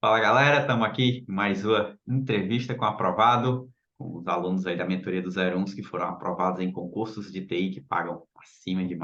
Fala galera, estamos aqui em mais uma entrevista com o aprovado, com os alunos aí da mentoria do 01 que foram aprovados em concursos de TI que pagam acima de R$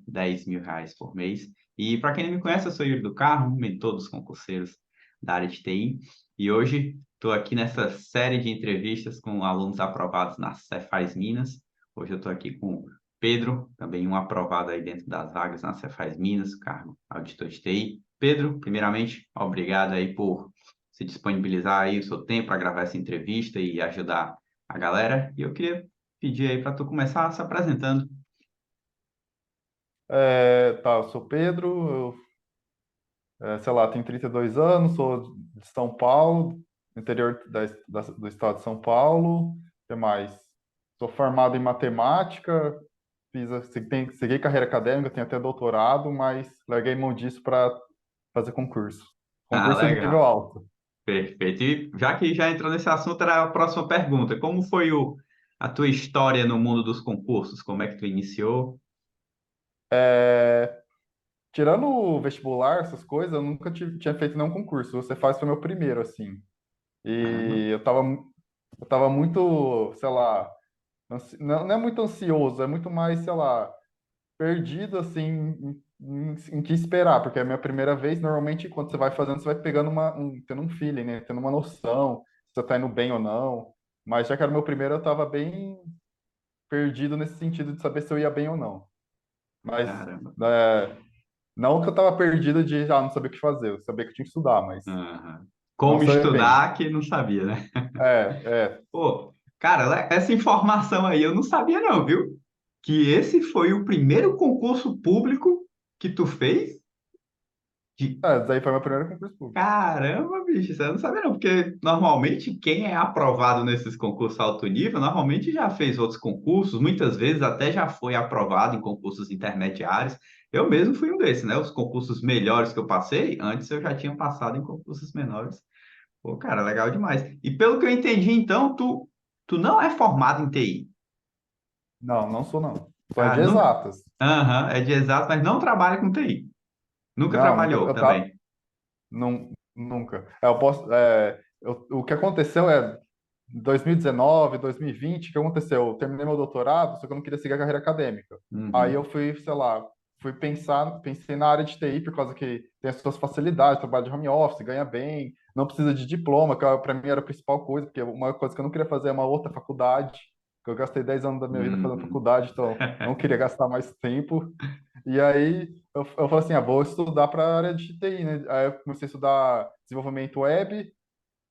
10.000 por mês. E para quem não me conhece, eu sou Yuri do Carmo, mentor dos concurseiros da área de TI. E hoje estou aqui nessa série de entrevistas com alunos aprovados na Cefaz Minas. Hoje eu estou aqui com o Pedro, também um aprovado aí dentro das vagas na Cefaz Minas, cargo auditor de TI. Pedro, primeiramente, obrigado aí por se disponibilizar aí o seu tempo para gravar essa entrevista e ajudar a galera. E eu queria pedir aí para tu começar se apresentando. Eu sou Pedro, sei lá, tenho 32 anos, sou de São Paulo, interior do estado de São Paulo. O que mais? Sou formado em matemática, segui carreira acadêmica, tenho até doutorado, mas larguei mão disso para fazer concurso. Ah, Concurso nível legal. alto. Perfeito. E já que já entrou nesse assunto, era a próxima pergunta. Como foi a tua história no mundo dos concursos? Como é que tu iniciou? É, Tirando o vestibular, essas coisas, eu nunca tinha feito nenhum concurso. Você faz foi meu primeiro, assim. Caramba. E eu tava muito, sei lá, não é muito ansioso, é muito mais, sei lá, perdido assim em que esperar, porque é a minha primeira vez. Normalmente, quando você vai fazendo, você vai pegando tendo um feeling, né? Tendo uma noção se você tá indo bem ou não. Mas já que era o meu primeiro, eu tava bem perdido nesse sentido de saber se eu ia bem ou não. Mas Caramba. é, não que eu tava perdido de não saber o que fazer, eu sabia que eu tinha que estudar, mas Aham. não Como sabia bem. estudar que não sabia, né? É, Pô, cara, essa informação aí eu não sabia não, viu? Que esse foi o primeiro concurso público que tu fez? De... daí foi meu primeiro concurso público. Caramba, bicho, isso eu não sabia não, porque normalmente quem é aprovado nesses concursos alto nível, normalmente já fez outros concursos, muitas vezes até já foi aprovado em concursos intermediários. Eu mesmo fui um desses, né? Os concursos melhores que eu passei, antes eu já tinha passado em concursos menores. Pô, cara, legal demais. E pelo que eu entendi, então, tu não é formado em TI. Não, não sou não. Sou é Ah, de nunca. exatas. Aham, é de exato, mas não trabalha com TI. Nunca Não, nunca. trabalhou também. Não, nunca. O que aconteceu em 2019, 2020, o que aconteceu? Eu terminei meu doutorado, só que eu não queria seguir a carreira acadêmica. Aí eu Uhum. fui, sei lá, pensei na área de TI por causa que tem as suas facilidades, trabalho de home office, ganha bem, não precisa de diploma, que para mim era a principal coisa, porque uma coisa que eu não queria fazer é uma outra faculdade, que eu gastei 10 anos da minha vida fazendo Uhum. faculdade, então não queria gastar mais tempo. E aí eu falei assim, vou estudar para a área de TI, né? Aí eu comecei a estudar desenvolvimento web.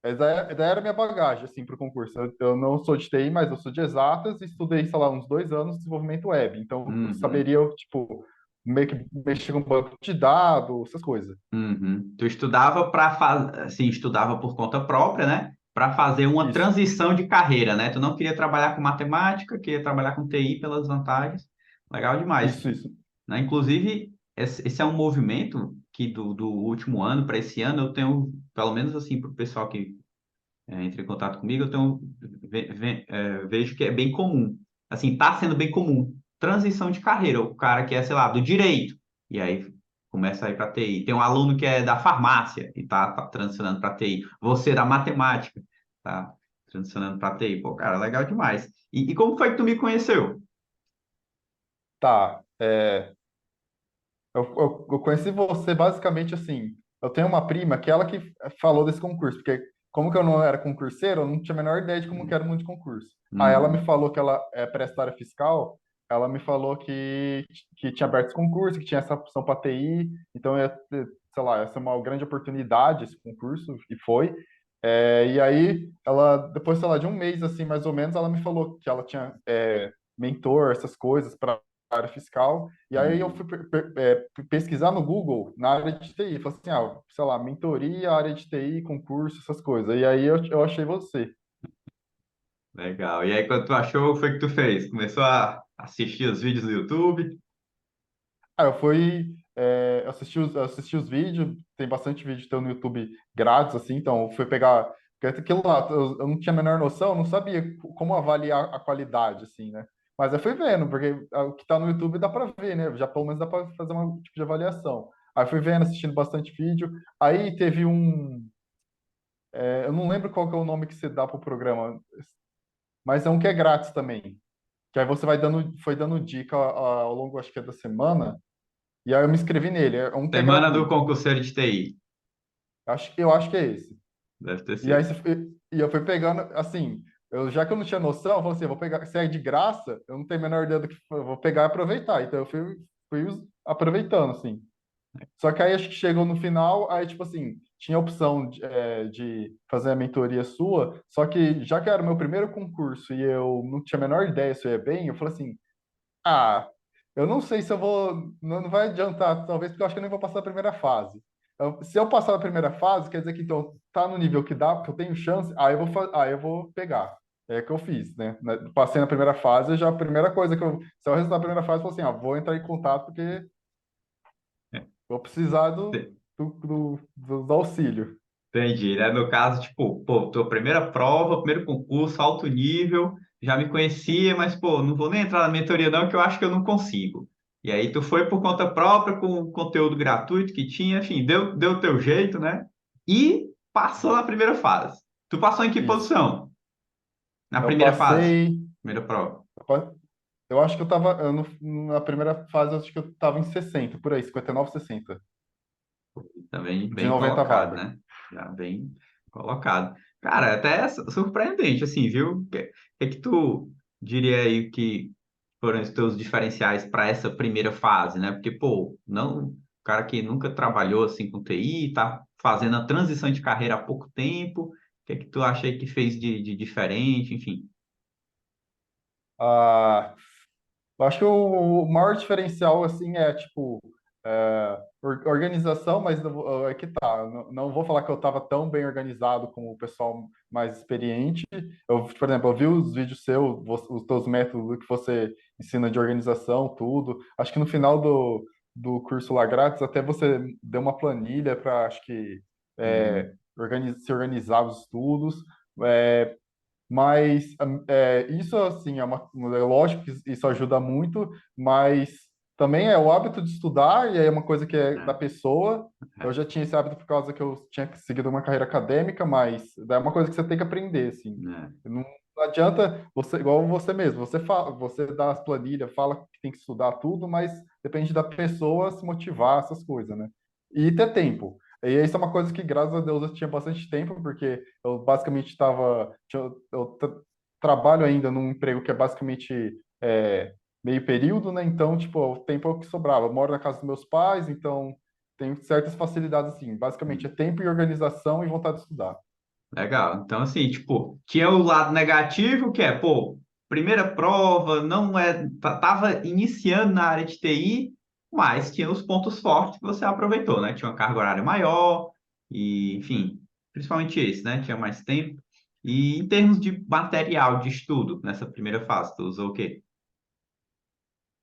Daí era a minha bagagem, assim, para o concurso. Eu não sou de TI, mas eu sou de exatas e estudei, sei lá, uns 2 anos de desenvolvimento web. Então, eu Uhum. saberia, tipo, meio que mexer com banco de dados, essas coisas. Uhum. Tu estudava para fazer, assim, estudava por conta própria, né? Para fazer uma Isso, transição de carreira, né? Tu não queria trabalhar com matemática, queria trabalhar com TI pelas vantagens. Legal demais, isso. né? Inclusive, esse é um movimento que do último ano para esse ano eu tenho, pelo menos assim, para o pessoal que entra em contato comigo, eu tenho, vejo que é bem comum. Assim, está sendo bem comum. Transição de carreira. O cara que é, sei lá, do direito, e aí começa a ir para TI. Tem um aluno que é da farmácia e tá transicionando para TI. Você da matemática, tá transicionando para TI. Pô, cara, legal demais. E como foi que tu me conheceu? tá. Eu conheci você basicamente assim. Eu tenho uma prima que ela que falou desse concurso, porque como que eu não era concurseiro, eu não tinha a menor ideia de como que era o mundo de concurso. Aí ela me Uhum, falou que ela é prestária fiscal, ela me falou que tinha aberto esse concurso, que tinha essa opção para TI, então sei lá, essa é uma grande oportunidade esse concurso, e foi. E aí, ela, depois, sei lá, de um mês, assim, mais ou menos, ela me falou que ela tinha mentor, essas coisas para área fiscal. E aí eu fui uhum. pesquisar no Google na área de TI. Falei assim, sei lá, mentoria, área de TI, concurso, essas coisas. E aí eu achei você. Legal. E aí, quando tu achou, o que foi que tu fez? Começou a assistir os vídeos do YouTube? Eu fui assisti os vídeos, tem bastante vídeo teu no YouTube grátis, assim, então eu fui pegar. Porque aquilo lá, eu não tinha a menor noção, eu não sabia como avaliar a qualidade, assim, né? Mas eu fui vendo, porque o que tá no YouTube dá para ver, né? Já pelo menos dá para fazer um tipo de avaliação. Aí fui vendo, assistindo bastante vídeo. Aí teve eu não lembro qual que é o nome que você dá pro programa, mas é um que é grátis também. Que aí você foi dando dica ao longo, acho que é da semana, e aí eu me inscrevi nele. É um que é Semana do gratuito. concurseiro de TI. Eu acho que é esse. Deve ter E aí sido. e eu fui pegando, assim, já que eu não tinha noção, eu falei assim, eu vou pegar, se é de graça, eu não tenho a menor ideia do que eu vou pegar e aproveitar. Então fui aproveitando, assim. Só que aí acho que chegou no final, aí tipo assim, tinha a opção de fazer a mentoria sua, só que já que era o meu primeiro concurso e eu não tinha a menor ideia se eu ia bem, eu falei assim, ah, eu não sei se eu vou. Não vai adiantar, talvez, porque eu acho que eu nem vou passar a primeira fase. Se eu passar a primeira fase, quer dizer que então tá no nível que dá, que eu tenho chance, aí eu vou pegar. É o que eu fiz, né? Passei na primeira fase, já a primeira coisa que eu. Se eu resultar da primeira fase, eu falei assim, ah, vou entrar em contato porque vou precisar do auxílio. Entendi, né? No caso, tipo, pô, tua primeira prova, primeiro concurso, alto nível, já me conhecia, mas, pô, não vou nem entrar na mentoria não, que eu acho que eu não consigo. E aí tu foi por conta própria, com conteúdo gratuito que tinha, enfim, deu o teu jeito, né? E passou na primeira fase. Tu passou em que Isso. posição? Na Eu primeira fase? passei. Primeira prova. Eu acho que eu tava. Na primeira fase, eu acho que eu tava em 60 por aí, 59, 60. Também De bem 90 colocado, vagas. né? Já bem colocado. Cara, é até surpreendente, assim, viu? Que tu diria aí que foram os teus diferenciais para essa primeira fase, né? Porque, pô, não, o cara que nunca trabalhou assim com TI, tá fazendo a transição de carreira há pouco tempo, o que tu acha aí que fez de diferente, enfim. Ah, eu acho que o maior diferencial, assim, é, tipo, organização, mas é que tá. Não vou falar que eu estava tão bem organizado como o pessoal mais experiente. Por exemplo, eu vi os vídeos seus, os teus métodos que você ensina de organização, tudo. Acho que no final do curso lá grátis, até você deu uma planilha para, acho que, Uhum. se organizar os estudos. É, mas isso, assim, é lógico que isso ajuda muito, mas também é o hábito de estudar, e é uma coisa que é da É, pessoa. Eu é, já tinha esse hábito por causa que eu tinha seguido uma carreira acadêmica, mas é uma coisa que você tem que aprender, assim. é. Não adianta você, igual você mesmo, você fala, você dá as planilhas, fala que tem que estudar tudo, mas depende da pessoa se motivar, essas coisas, né? E ter tempo. E isso é uma coisa que, graças a Deus, eu tinha bastante tempo, porque eu basicamente trabalho ainda num emprego que é basicamente meio período, né? Então, tipo, o tempo é o que sobrava. Eu moro na casa dos meus pais, então tenho certas facilidades, assim. Basicamente é tempo e organização e vontade de estudar. Legal. Então, assim, tipo, tinha o lado negativo, que é, pô, primeira prova, não é, tava iniciando na área de TI, mas tinha os pontos fortes que você aproveitou, né? Tinha uma carga horária maior, e, enfim, principalmente esse, né? Tinha mais tempo. E em termos de material de estudo, nessa primeira fase, tu usou o quê?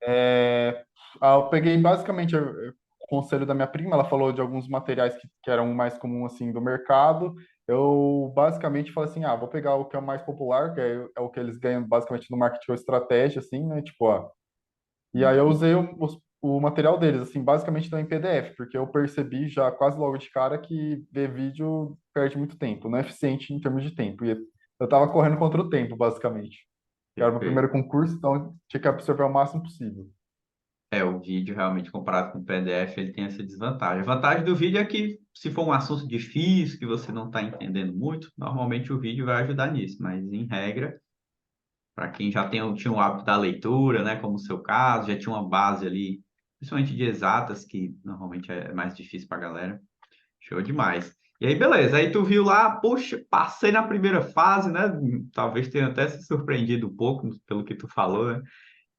É, eu peguei basicamente o conselho da minha prima, ela falou de alguns materiais que eram mais comuns assim do mercado. Eu basicamente falei assim, vou pegar o que é o mais popular, que é o que eles ganham basicamente no marketing ou estratégia, assim, né? Tipo, e aí eu Uhum. usei o material deles, assim, basicamente não em PDF, porque eu percebi já quase logo de cara que ver vídeo perde muito tempo, não é eficiente em termos de tempo. E eu tava correndo contra o tempo, basicamente. Que era o meu primeiro Perfeito. concurso, então tinha que absorver o máximo possível. É, o vídeo realmente comparado com o PDF, ele tem essa desvantagem. A vantagem do vídeo é que se for um assunto difícil, que você não está entendendo muito, normalmente o vídeo vai ajudar nisso, mas em regra, para quem já tinha o hábito da leitura, né, como o seu caso, já tinha uma base ali, principalmente de exatas, que normalmente é mais difícil para a galera, show demais. E aí, beleza, aí tu viu lá, poxa, passei na primeira fase, né? Talvez tenha até se surpreendido um pouco pelo que tu falou, né?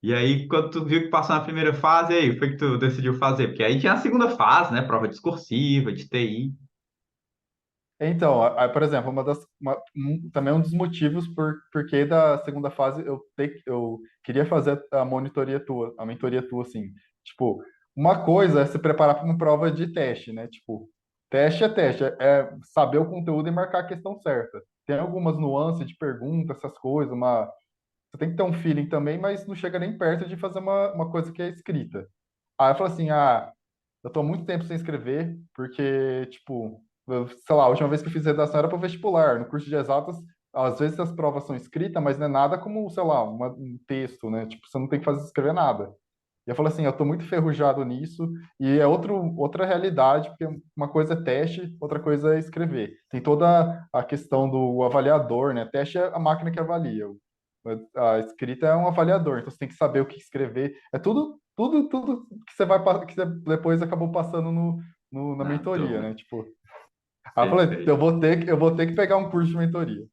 E aí, quando tu viu que passou na primeira fase, aí, o que foi que tu decidiu fazer? Porque aí tinha a segunda fase, né? Prova discursiva, de TI. Então, por exemplo, também um dos motivos porque da segunda fase eu queria fazer a mentoria tua, assim. Tipo, uma coisa é se preparar para uma prova de teste, né? Tipo, teste é teste, é saber o conteúdo e marcar a questão certa. Tem algumas nuances de pergunta, essas coisas, você tem que ter um feeling também, mas não chega nem perto de fazer uma coisa que é escrita. Aí eu falo assim, eu tô há muito tempo sem escrever, porque, tipo, sei lá, a última vez que eu fiz redação era para vestibular. No curso de exatas, às vezes as provas são escritas, mas não é nada como, sei lá, um texto, né? Tipo, você não tem que fazer escrever nada. E eu falo assim, eu tô muito ferrujado nisso, e é outra realidade, porque uma coisa é teste, outra coisa é escrever. Tem toda a questão do avaliador, né? Teste é a máquina que avalia. A escrita é um avaliador, então você tem que saber o que escrever. É tudo que você que você depois acabou passando na Na mentoria, turma. né? Tipo, aí eu falei, Perfeito, eu vou ter que pegar um curso de mentoria.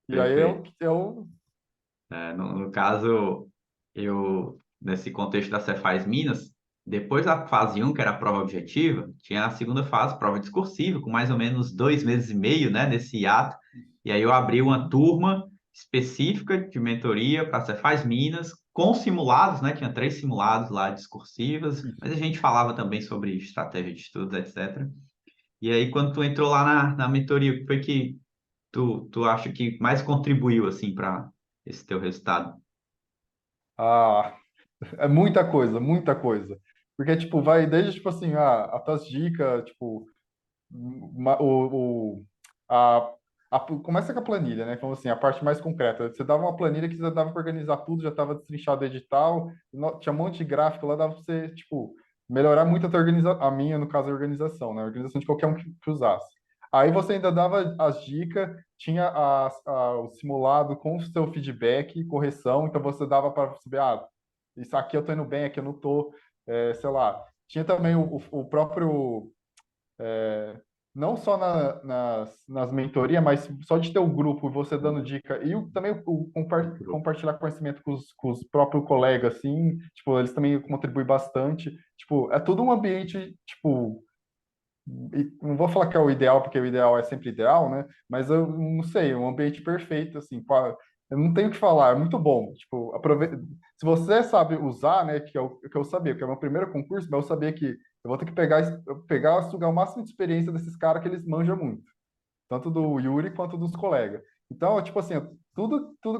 E aí perfeito. eu No caso, nesse contexto da Cefaz Minas, depois da fase um que era a prova objetiva, tinha a segunda fase, prova discursiva, com mais ou menos 2 meses e meio, né, nesse hiato. E aí eu abri uma turma específica de mentoria para a Cefaz Minas, com simulados, né, tinha 3 simulados lá discursivas, mas a gente falava também sobre estratégia de estudos, etc. E aí, quando tu entrou lá na mentoria, o que foi que tu acha que mais contribuiu, assim, para esse teu resultado? ah, é muita coisa, muita coisa. Porque, tipo, vai desde, tipo assim, as tuas dicas, tipo, ma- o, o- a, começa com a planilha, né? Então, assim, a parte mais concreta. Você dava uma planilha que você dava para organizar tudo, já estava destrinchado o edital, tinha um monte de gráfico lá, dava para você, tipo, melhorar muito a tua a minha, no caso, a organização, né? A organização de qualquer um que usasse. Aí você ainda dava as dicas, tinha o simulado com o seu feedback, correção, então você dava para saber, isso aqui eu tô indo bem, aqui eu não tô, sei lá. Tinha também o próprio não só nas mentorias, mas só de ter o grupo, você dando dica, e também Grupo. compartilhar conhecimento com os próprios colegas, assim, tipo, eles também contribuem bastante. Tipo, é todo um ambiente, tipo, não vou falar que é o ideal, porque o ideal é sempre ideal, né? Mas eu não sei, um ambiente perfeito, assim, eu não tenho o que falar, é muito bom. Tipo, aproveita, se você sabe usar, né, que é o que eu sabia, que é o meu primeiro concurso, mas eu sabia que eu vou ter que sugar o máximo de experiência desses caras que eles manjam muito, tanto do Yuri quanto dos colegas. Então, tipo assim,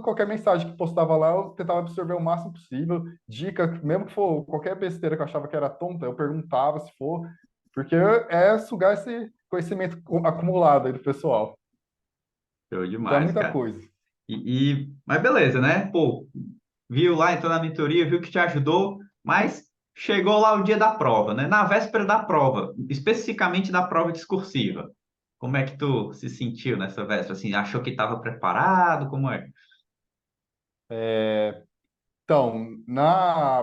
qualquer mensagem que postava lá, eu tentava absorver o máximo possível. Dica, mesmo que for qualquer besteira que eu achava que era tonta, eu perguntava se for, porque é sugar esse conhecimento acumulado aí do pessoal. Show Então é demais, muita cara. coisa. Mas beleza, né? Pô, viu lá, entrou na mentoria, viu que te ajudou, mas chegou lá o dia da prova, né? Na véspera da prova, especificamente da prova discursiva. Como é que tu se sentiu nessa véspera? Assim, achou que estava preparado? Como é? Então, na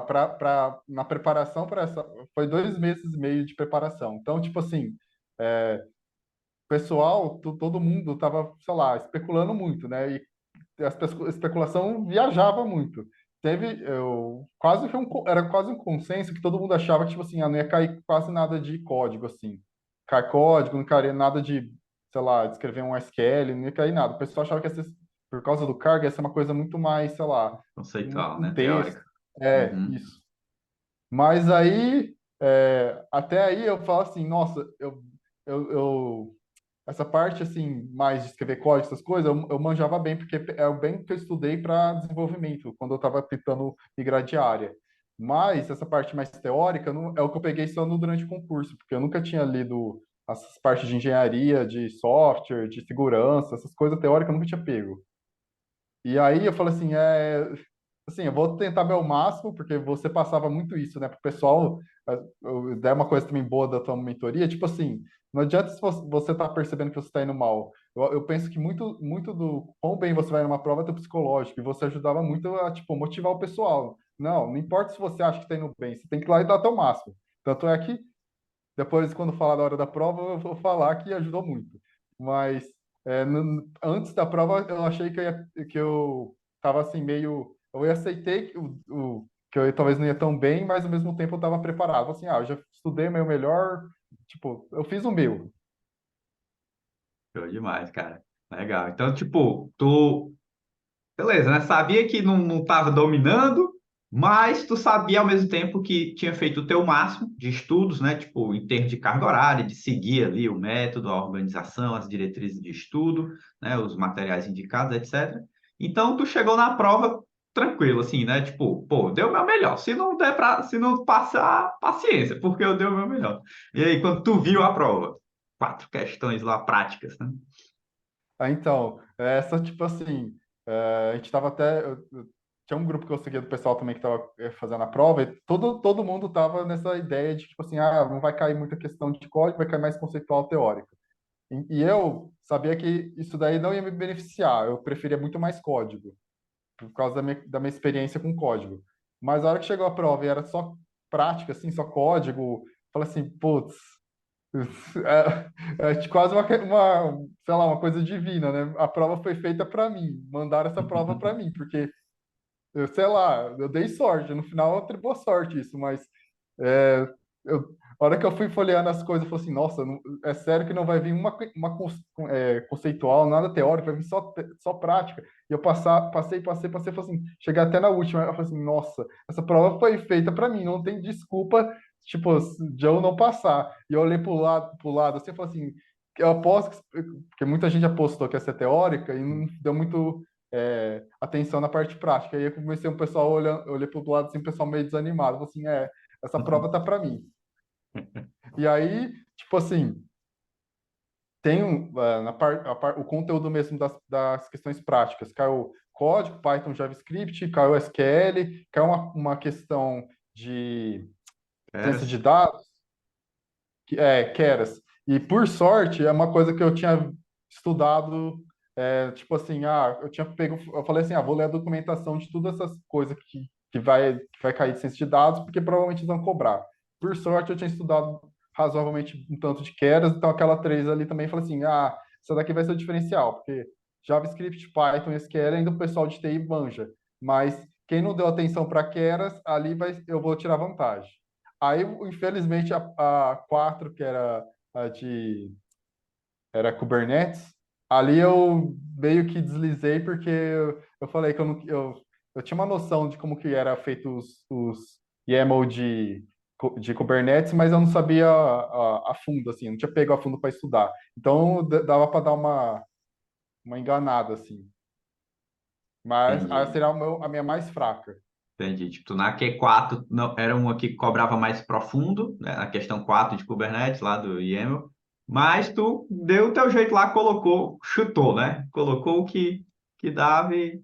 preparação para essa, foi 2 meses e meio de preparação. Então, tipo assim, o pessoal, todo mundo tava, sei lá, especulando muito, né? E a especulação viajava muito. Era quase um consenso que todo mundo achava que, tipo assim, não ia cair quase nada de código, assim. Cai código, não cairia nada de, sei lá, de escrever um SQL, não ia cair nada. O pessoal achava que por causa do cargo, ia ser uma coisa muito mais, sei lá, Conceitual, um né? texto. Teórica. É, Uhum. isso. Mas aí, até aí eu falo assim, nossa, eu essa parte, assim, mais de escrever código, essas coisas, eu manjava bem, porque é o bem que eu estudei para desenvolvimento, quando eu estava tentando migrar de área. Mas essa parte mais teórica é o que eu peguei só durante o concurso, porque eu nunca tinha lido essas partes de engenharia, de software, de segurança, essas coisas teóricas eu nunca tinha pego. E aí eu falei assim, assim, eu vou tentar meu máximo, porque você passava muito isso, né, pro pessoal, der uma coisa também boa da tua mentoria, tipo assim, não adianta se você tá percebendo que você está indo mal. Eu penso que muito do quão bem você vai numa prova é teu psicológico, e você ajudava muito a, tipo, motivar o pessoal. Não importa se você acha que está indo bem, você tem que ir lá e dar teu máximo. Tanto é que depois, quando falar da hora da prova, eu vou falar que ajudou muito. Mas antes da prova, eu achei que eu tava assim meio, eu aceitei que eu talvez não ia tão bem, mas ao mesmo tempo eu estava preparado. Assim, eu já estudei o meu melhor, tipo, eu fiz o meu. Show demais, cara. Legal. Então, tipo, beleza, né? Sabia que não estava dominando, mas tu sabia ao mesmo tempo que tinha feito o teu máximo de estudos, né? Tipo, em termos de carga horária, de seguir ali o método, a organização, as diretrizes de estudo, né? Os materiais indicados, etc. Então, tu chegou na prova tranquilo, assim, né? Tipo, pô, deu o meu melhor. Se não passar, paciência, porque eu dei o meu melhor. E aí, quando tu viu a prova, 4 questões lá práticas, né? Então, essa, tipo assim, a gente tava até. Tinha um grupo que eu seguia do pessoal também que tava fazendo a prova, e todo mundo tava nessa ideia de, tipo assim, não vai cair muita questão de código, vai cair mais conceitual teórico. E eu sabia que isso daí não ia me beneficiar, eu preferia muito mais código, por causa da minha experiência com código. Mas a hora que chegou a prova e era só prática, assim, só código, eu falei assim, putz. Quase sei lá, uma coisa divina, né? A prova foi feita para mim, mandaram essa prova para mim, porque eu sei lá, eu dei sorte, no final eu boa sorte isso, mas é, a hora que eu fui folheando as coisas, eu falei assim, nossa, é sério que não vai vir uma conceitual, nada teórico, vai vir só prática. E eu passei, falei assim, cheguei até na última, eu falei assim, nossa, essa prova foi feita para mim, não tem desculpa, tipo, de eu não passar. E eu olhei pro lado assim, eu falei assim, eu aposto, porque muita gente apostou que ia ser teórica e não deu muito atenção na parte prática. Aí eu comecei um pessoal olhando, eu olhei pro lado assim, um pessoal meio desanimado, falei assim, essa prova tá para mim. E aí, tipo assim, tem o conteúdo mesmo das questões práticas. Caiu código, Python, JavaScript, caiu SQL, caiu uma questão de ciência de Eras. dados, Keras. E por sorte, é uma coisa que eu tinha estudado, tipo assim, eu falei assim, vou ler a documentação de todas essas coisas que vai cair de ciência de dados, porque provavelmente eles vão cobrar. Por sorte, eu tinha estudado razoavelmente um tanto de Keras, então aquela 3 ali também falei assim, essa daqui vai ser o diferencial, porque JavaScript, Python e SQL ainda o pessoal de TI manja, mas quem não deu atenção para Keras, ali eu vou tirar vantagem. Aí, infelizmente, a 4 que era Kubernetes, ali eu meio que deslizei porque eu falei que eu tinha uma noção de como que era feito os YAML de Kubernetes, mas eu não sabia a fundo, assim, não tinha pego a fundo para estudar. Então, dava para dar uma enganada, assim. Mas Entendi. seria a minha mais fraca. Entendi. Tipo, na Q4 não, era uma que cobrava mais profundo, né? A questão 4 de Kubernetes, lá do YAML. Mas tu deu o teu jeito lá, colocou, chutou, né? Colocou o que dava e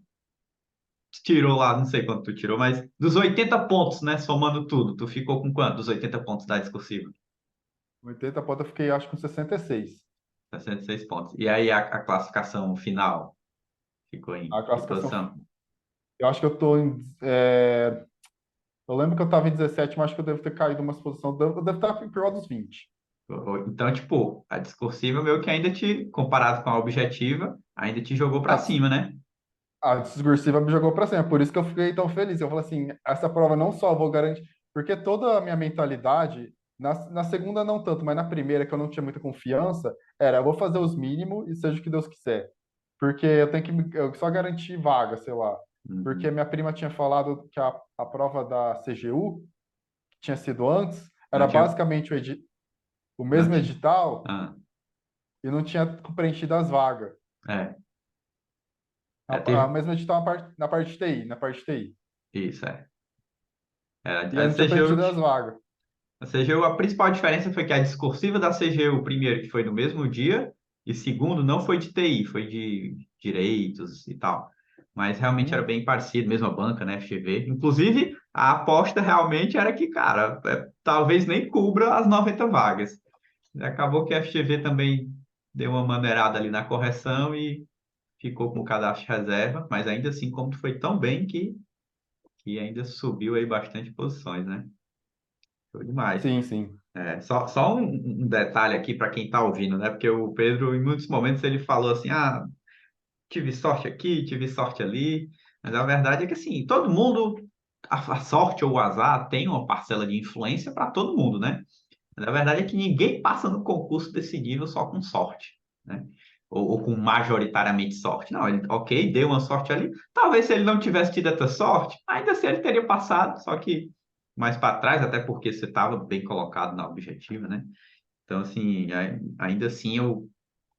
tirou lá, não sei quanto tu tirou, mas dos 80 pontos, né? Somando tudo, tu ficou com quanto? Dos 80 pontos da discursiva? 80 pontos eu fiquei, acho, com 66. 66 pontos. E aí a classificação final ficou em A que classificação, posição? eu acho que eu tô em. Eu lembro que eu estava em 17, mas acho que eu devo ter caído uma posição. Eu devo estar em pior dos 20. Então, tipo, a discursiva meio que ainda comparado com a objetiva, ainda te jogou A, para dis- cima, né? a discursiva me jogou para cima, por isso que eu fiquei tão feliz. Eu falei assim: essa prova não só vou garantir, porque toda a minha mentalidade, na segunda não tanto, mas na primeira, que eu não tinha muita confiança, era: eu vou fazer os mínimos e seja o que Deus quiser. Porque eu só garantir vaga, sei lá. Porque Uhum. minha prima tinha falado que a prova da CGU, que tinha sido antes, Não era tinha, basicamente o não mesmo tinha. edital Ah, e não tinha preenchido as vagas. é, A teve mesma edital na parte de TI, na parte de TI. isso, é. E aí A não tinha CGU, preenchido as vagas. a CGU, a principal diferença foi que a discursiva da CGU, primeiro, que foi no mesmo dia, e segundo, não foi de TI, foi de direitos e tal. Mas realmente era Uhum. bem parecido, mesma banca, né, FGV. Inclusive, a aposta realmente era que, cara, talvez nem cubra as 90 vagas. Acabou que a FGV também deu uma maneirada ali na correção e ficou com o cadastro de reserva, mas ainda assim, como tu foi tão bem que ainda subiu aí bastante posições, né? Foi demais. Sim, sim. Só um detalhe aqui para quem está ouvindo, né? Porque o Pedro, em muitos momentos, ele falou assim: tive sorte aqui, tive sorte ali. Mas a verdade é que, assim, todo mundo, a sorte ou o azar tem uma parcela de influência para todo mundo, né? Mas a verdade é que ninguém passa no concurso desse nível só com sorte, né? Ou com majoritariamente sorte. Não, ele, ok, deu uma sorte ali. Talvez se ele não tivesse tido essa sorte, ainda assim ele teria passado, só que mais para trás, até porque você estava bem colocado na objetiva, né? Então, assim, ainda assim,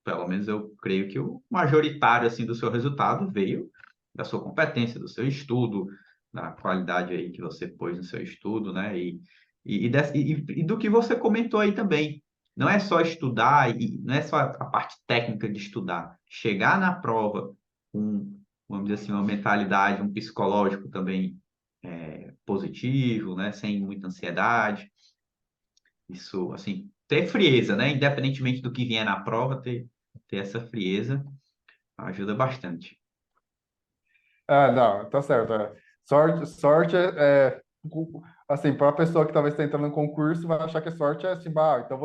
pelo menos eu creio que o majoritário, assim, do seu resultado veio da sua competência, do seu estudo, da qualidade aí que você pôs no seu estudo, né? E do que você comentou aí também. Não é só estudar e não é só a parte técnica de estudar. Chegar na prova com, vamos dizer assim, uma mentalidade, um psicológico também positivo, né? Sem muita ansiedade. Isso, assim, ter frieza, né? Independentemente do que vier na prova, ter essa frieza ajuda bastante. Não, tá certo. Sorte assim, para a pessoa que talvez está entrando no concurso, vai achar que sorte é assim, então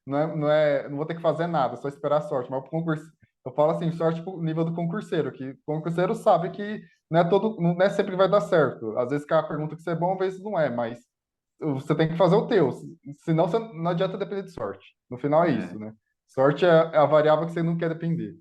não vou ter que fazer nada, só esperar a sorte. Mas o concurso, eu falo assim, sorte pro nível do concurseiro, que o concurseiro sabe que não é sempre que vai dar certo. Às vezes cai a pergunta que você é bom, às vezes não é, mas você tem que fazer o teu, senão não adianta depender de sorte. No final é isso, É, né? Sorte é a variável que você não quer depender,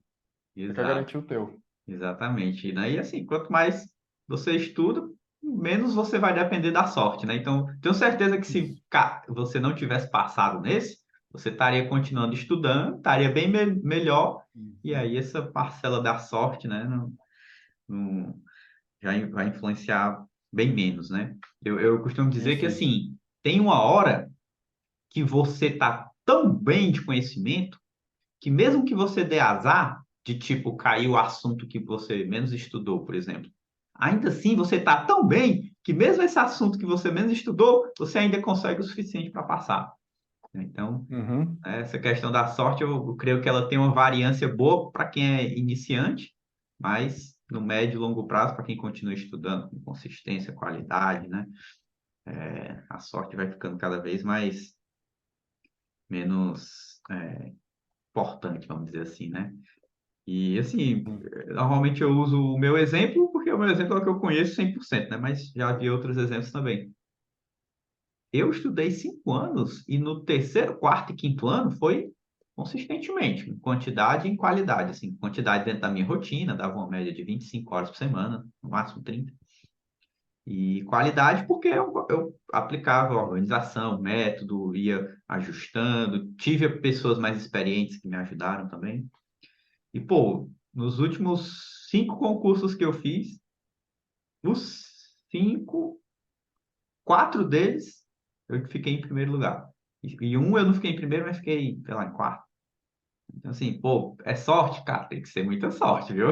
você quer exato, garantir o teu. exatamente. E daí, assim, quanto mais você estuda, menos você vai depender da sorte, né? Então, tenho certeza que se Isso. você não tivesse passado nesse, você estaria continuando estudando, estaria bem melhor, e Uhum. aí essa parcela da sorte, né, não, vai influenciar bem menos, né? Eu costumo dizer que, Isso. assim, tem uma hora que você está tão bem de conhecimento que mesmo que você dê azar, de tipo cair o assunto que você menos estudou, por exemplo, ainda assim você está tão bem que mesmo esse assunto que você menos estudou, você ainda consegue o suficiente para passar. Então, Uhum. essa questão da sorte, eu creio que ela tem uma variância boa para quem é iniciante, mas no médio e longo prazo, para quem continua estudando com consistência, qualidade, né? A sorte vai ficando cada vez mais menos importante, vamos dizer assim, né? E assim, normalmente eu uso o meu exemplo, porque o meu exemplo é o que eu conheço 100%, né? Mas já vi outros exemplos também. Eu estudei 5 anos e no terceiro, quarto e quinto ano foi consistentemente, em quantidade e em qualidade. Assim, quantidade dentro da minha rotina, dava uma média de 25 horas por semana, no máximo 30. E qualidade porque eu aplicava organização, método, ia ajustando, tive pessoas mais experientes que me ajudaram também. E, pô, nos últimos 5 concursos que eu fiz, os cinco, 4 deles eu fiquei em primeiro lugar. E um eu não fiquei em primeiro, mas fiquei, sei lá, em quarto. Então, assim, pô, é sorte, cara, tem que ser muita sorte, viu?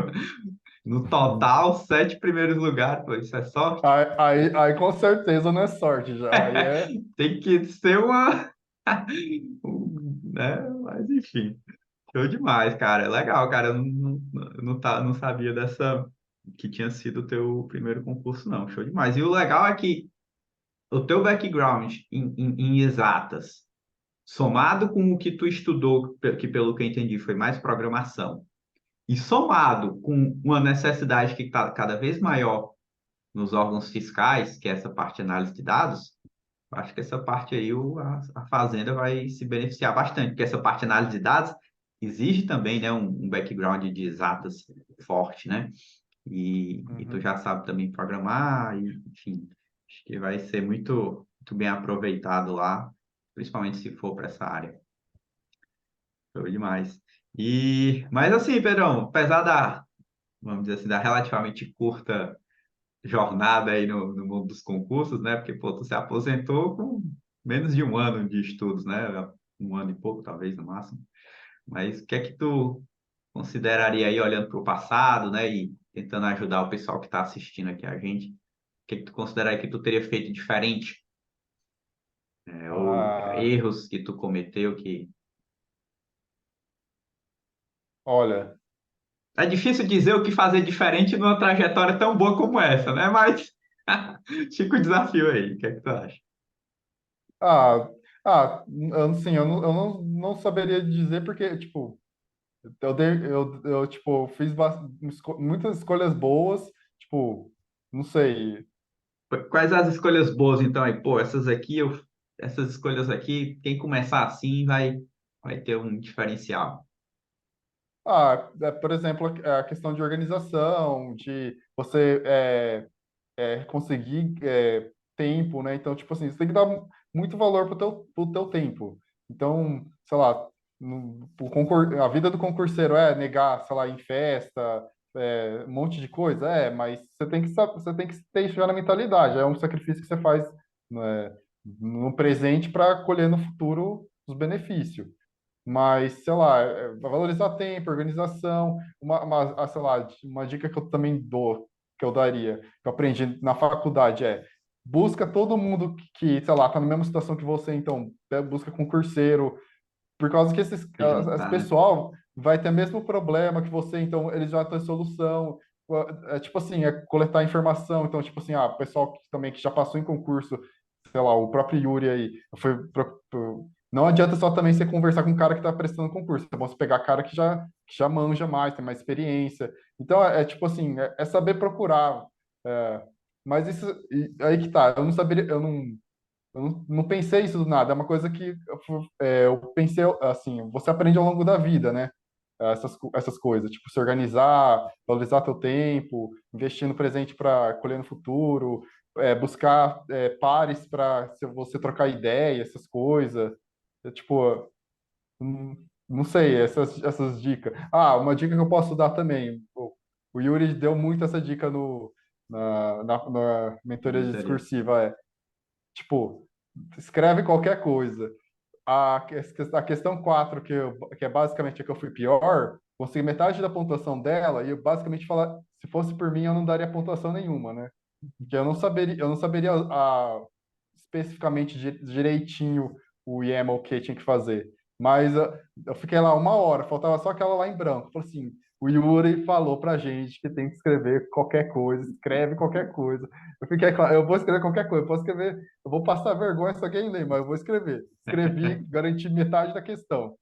No total, 7 primeiros lugares, pô, isso é sorte? Aí com certeza não é sorte já. Aí é. Tem que ser uma. Né? Mas, enfim. Show demais, cara. É legal, cara. Eu não sabia dessa que tinha sido o teu primeiro concurso, não. Show demais. E o legal é que o teu background em exatas, somado com o que tu estudou, que pelo que eu entendi foi mais programação, e somado com uma necessidade que está cada vez maior nos órgãos fiscais, que é essa parte de análise de dados, acho que essa parte aí a Fazenda vai se beneficiar bastante, porque essa parte de análise de dados exige também, né, um background de exatas forte, né? E tu Uhum. já sabe também programar, e, enfim, acho que vai ser muito bem aproveitado lá, principalmente se for para essa área. Show demais. Mas assim, Pedrão, apesar vamos dizer assim, da relativamente curta jornada aí no mundo dos concursos, né? Porque, pô, tu se aposentou com menos de um ano de estudos, né? Um ano e pouco, talvez, no máximo. Mas o que é que tu consideraria aí, olhando para o passado, né? E tentando ajudar o pessoal que está assistindo aqui a gente, o que é que tu consideraria que tu teria feito diferente? Ou Ah, erros que tu cometeu que... olha, É difícil dizer o que fazer diferente numa trajetória tão boa como essa, né? Mas fica o desafio aí. O que é que tu acha? ah, eu não saberia dizer porque, tipo, tipo, fiz muitas escolhas boas, tipo, não sei. Quais as escolhas boas, então, aí? Pô, essas escolhas aqui, quem começar assim vai ter um diferencial. Por exemplo, a questão de organização, de você conseguir tempo, né? Então, tipo assim, você tem que dar muito valor pro teu tempo. Então, sei lá, a vida do concurseiro é negar, sei lá, em festa, um monte de coisa, mas você tem que ter isso já na mentalidade. É um sacrifício que você faz, né, no presente para colher no futuro os benefícios. Mas, sei lá, valorizar tempo, organização, sei lá, uma dica que eu também dou, que eu daria, que eu aprendi na faculdade busca todo mundo sei lá, tá na mesma situação que você, então, busca concurseiro, por causa que Se esse juntar, né? pessoal vai ter o mesmo problema que você, então eles já têm solução. É tipo assim, é coletar informação. Então, tipo assim, o pessoal também que já passou em concurso, sei lá, o próprio Yuri aí, não adianta só também você conversar com um cara que está prestando concurso. É bom você pegar cara que já manja mais, tem mais experiência. Então, tipo assim, é saber procurar. É, mas isso, aí que tá, eu não saberia, eu não pensei isso do nada, é uma coisa que eu pensei assim, você aprende ao longo da vida, né? Essas coisas, tipo, se organizar, valorizar teu tempo, investir no presente para colher no futuro, buscar pares para você trocar ideia, essas coisas. Tipo, não sei, essas dicas. Uma dica que eu posso dar também. O Yuri deu muito essa dica na mentoria Mentoria. discursiva, tipo, escreve qualquer coisa. A questão 4 que é basicamente a que eu fui pior, consegui metade da pontuação dela e eu basicamente falar, se fosse por mim, eu não daria pontuação nenhuma, né? Porque eu não saberia especificamente direitinho o YAML que tinha que fazer. Mas eu fiquei lá uma hora, faltava só aquela lá em branco. Falei assim, o Yuri falou pra gente que tem que escrever qualquer coisa, escreve qualquer coisa. Eu fiquei claro, eu vou escrever qualquer coisa, eu posso escrever, eu vou passar vergonha se alguém ler, mas eu vou escrever. Escrevi, garanti metade da questão.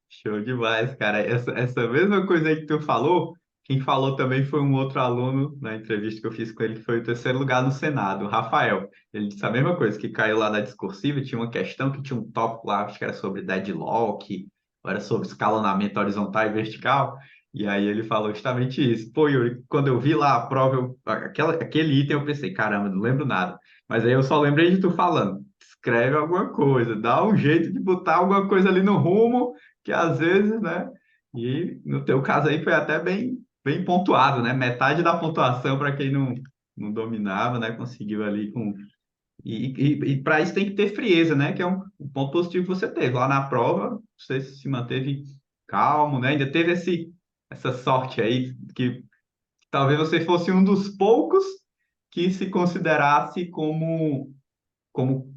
Show demais, cara. Essa mesma coisa aí que tu falou, quem falou também foi um outro aluno na entrevista que eu fiz com ele, que foi o terceiro lugar no Senado, o Rafael. Ele disse a mesma coisa, que caiu lá na discursiva, tinha uma questão que tinha um tópico lá, acho que era sobre deadlock, ou era sobre escalonamento horizontal e vertical, e aí ele falou justamente isso. Pô, Yuri, quando eu vi lá a prova, aquele item eu pensei, caramba, não lembro nada. Mas aí eu só lembrei de tu falando, escreve alguma coisa, dá um jeito de botar alguma coisa ali no rumo, que às vezes, né? E no teu caso aí foi até bem pontuado, né? Metade da pontuação para quem não dominava, né? Conseguiu ali com. E para isso tem que ter frieza, né? Que é um ponto positivo que você teve. Lá na prova, você se manteve calmo, né? Ainda teve essa sorte aí que talvez você fosse um dos poucos que se considerasse como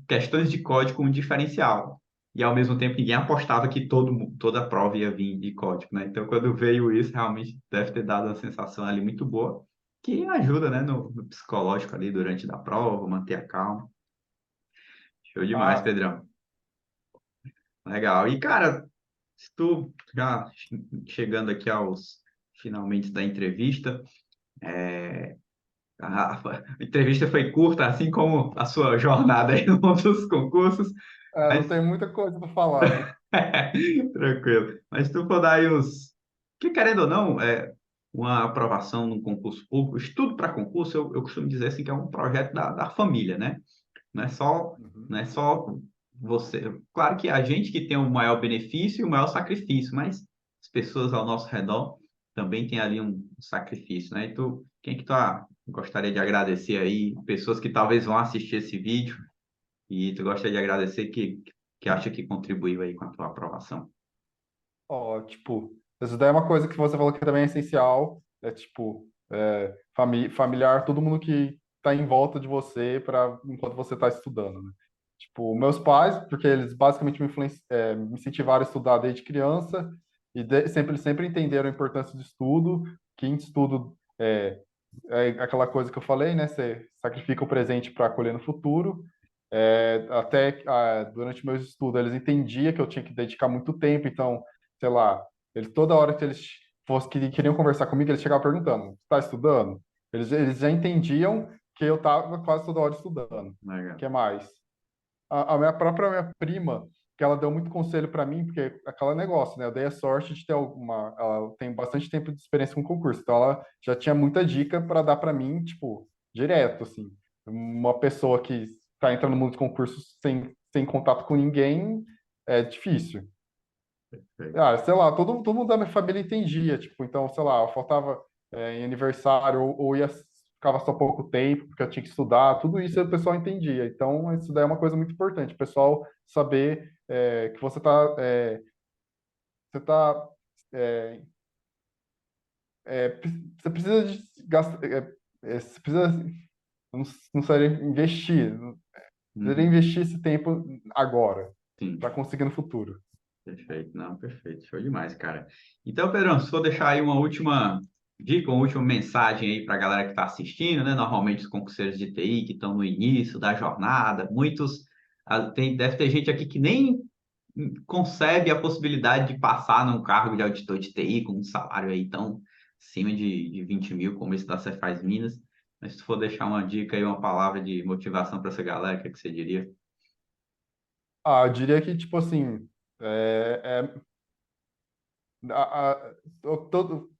questões de código um diferencial. E ao mesmo tempo ninguém apostava que toda a prova ia vir de código, né? Então quando veio isso, realmente deve ter dado uma sensação ali muito boa, que ajuda, né, no psicológico ali durante a prova, manter a calma. Show demais, Ah, Pedrão. Legal. E cara, se tu já chegando aqui aos finalmente da entrevista, a entrevista foi curta, assim como a sua jornada aí no mundo dos concursos, não mas tem muita coisa para falar, né? tranquilo. Mas se tu for dar aí os. Que querendo ou não, uma aprovação num concurso público, estudo para concurso, eu costumo dizer assim que é um projeto da família, né? Não é só, Uhum. não é só você. Claro que a gente que tem o maior benefício e o maior sacrifício, mas as pessoas ao nosso redor também têm ali um sacrifício, né? E tu, quem que tu gostaria de agradecer aí? Pessoas que talvez vão assistir esse vídeo e tu gostaria de agradecer que acha que contribuiu aí com a tua aprovação. Ó, tipo, isso daí é uma coisa que você falou que também é essencial, tipo, familiar, todo mundo que tá em volta de você enquanto você está estudando, né? Tipo, meus pais, porque eles basicamente me incentivaram a estudar desde criança e sempre entenderam a importância do estudo, que em estudo é aquela coisa que eu falei, né? Você sacrifica o presente para colher no futuro. Até durante meus estudos, eles entendiam que eu tinha que dedicar muito tempo, então, sei lá, toda hora que eles queriam conversar comigo, eles chegavam perguntando: está estudando? Eles já entendiam que eu estava quase toda hora estudando. O Legal. que mais? A minha prima, que ela deu muito conselho para mim, porque aquele negócio, né? Eu dei a sorte de ter ela tem bastante tempo de experiência com concurso, então ela já tinha muita dica para dar para mim, tipo, direto, assim. Uma pessoa que está entrando no mundo de concursos sem contato com ninguém é difícil. Perfeito. Ah, sei lá, todo mundo da minha família entendia, tipo, então, sei lá, eu faltava em aniversário ou ficava só pouco tempo, porque eu tinha que estudar, tudo isso o pessoal entendia. Então, isso daí é uma coisa muito importante, o pessoal saber que você tá, é, você precisa de gastar, você precisa, não seria investir, precisaria Uhum. investir esse tempo agora, Sim. para conseguir no futuro. Perfeito, não, perfeito, show demais, cara. Então, Pedrão, se for deixar aí uma última dica, uma última mensagem aí para a galera que está assistindo, né? Normalmente os concurseiros de TI que estão no início da jornada, muitos, deve ter gente aqui que nem concebe a possibilidade de passar num cargo de auditor de TI com um salário aí tão acima de 20 mil, como esse da Cefaz Minas. Mas se for deixar uma dica aí, uma palavra de motivação para essa galera, o que é que você diria? Ah, eu diria que, tipo assim, é, todo,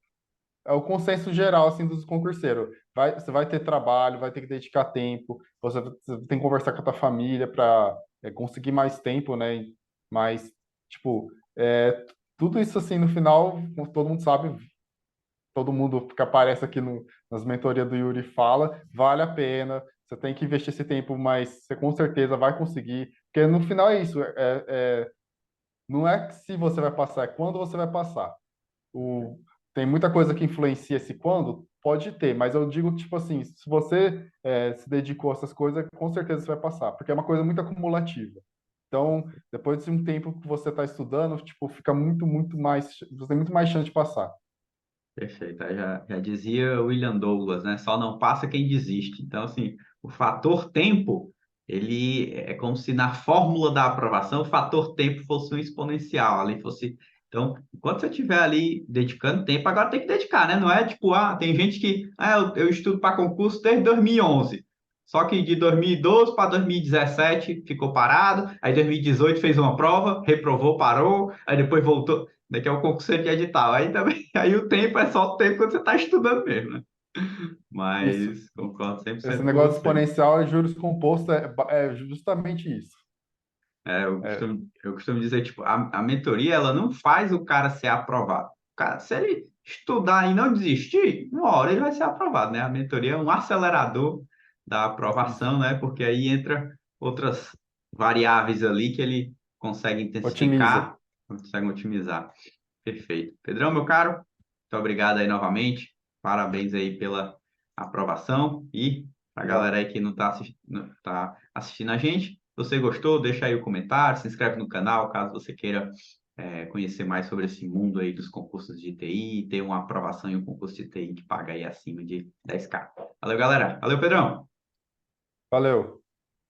é o consenso geral assim dos concurseiros. Você vai ter trabalho, vai ter que dedicar tempo, você tem que conversar com a tua família para conseguir mais tempo, né? Mas, tipo, tudo isso assim no final, como todo mundo sabe, todo mundo que aparece aqui nas mentorias do Yuri fala, vale a pena. Você tem que investir esse tempo, mas você com certeza vai conseguir, porque no final é isso. Não é que se você vai passar, é quando você vai passar. O, tem muita coisa que influencia esse quando, pode ter, mas eu digo, tipo assim, se você se dedicou a essas coisas, com certeza você vai passar, porque é uma coisa muito acumulativa. Então, depois de um tempo que você está estudando, tipo, fica muito mais, você tem muito mais chance de passar. Perfeito. Aí já dizia William Douglas, né? Só não passa quem desiste. Então, assim, o fator tempo, ele é como se na fórmula da aprovação o fator tempo fosse um exponencial, ali fosse. Então, enquanto você estiver ali dedicando tempo, agora tem que dedicar, né? Não é tipo, tem gente que, eu estudo para concurso desde 2011. Só que de 2012 para 2017 ficou parado, aí 2018 fez uma prova, reprovou, parou, aí depois voltou. Daqui é o concurseiro de edital. Aí também, aí o tempo é só o tempo quando você está estudando mesmo, né? Isso. Mas concordo Esse 100% com negócio você. exponencial e juros compostos é justamente isso. É, Eu costumo dizer, tipo, a mentoria, ela não faz o cara ser aprovado. O cara, se ele estudar e não desistir, uma hora ele vai ser aprovado, né? A mentoria é um acelerador da isso. aprovação, né? Porque aí entra outras variáveis ali que ele consegue Otimiza. intensificar, consegue otimizar. Perfeito. Pedrão, meu caro, muito obrigado aí novamente. Parabéns aí pela aprovação e a galera Obrigado. aí que não está assistindo a gente. Se você gostou, deixa aí o comentário, se inscreve no canal caso você queira conhecer mais sobre esse mundo aí dos concursos de TI e ter uma aprovação em um concurso de TI que paga aí acima de 10K. Valeu, galera. Valeu, Pedrão. Valeu.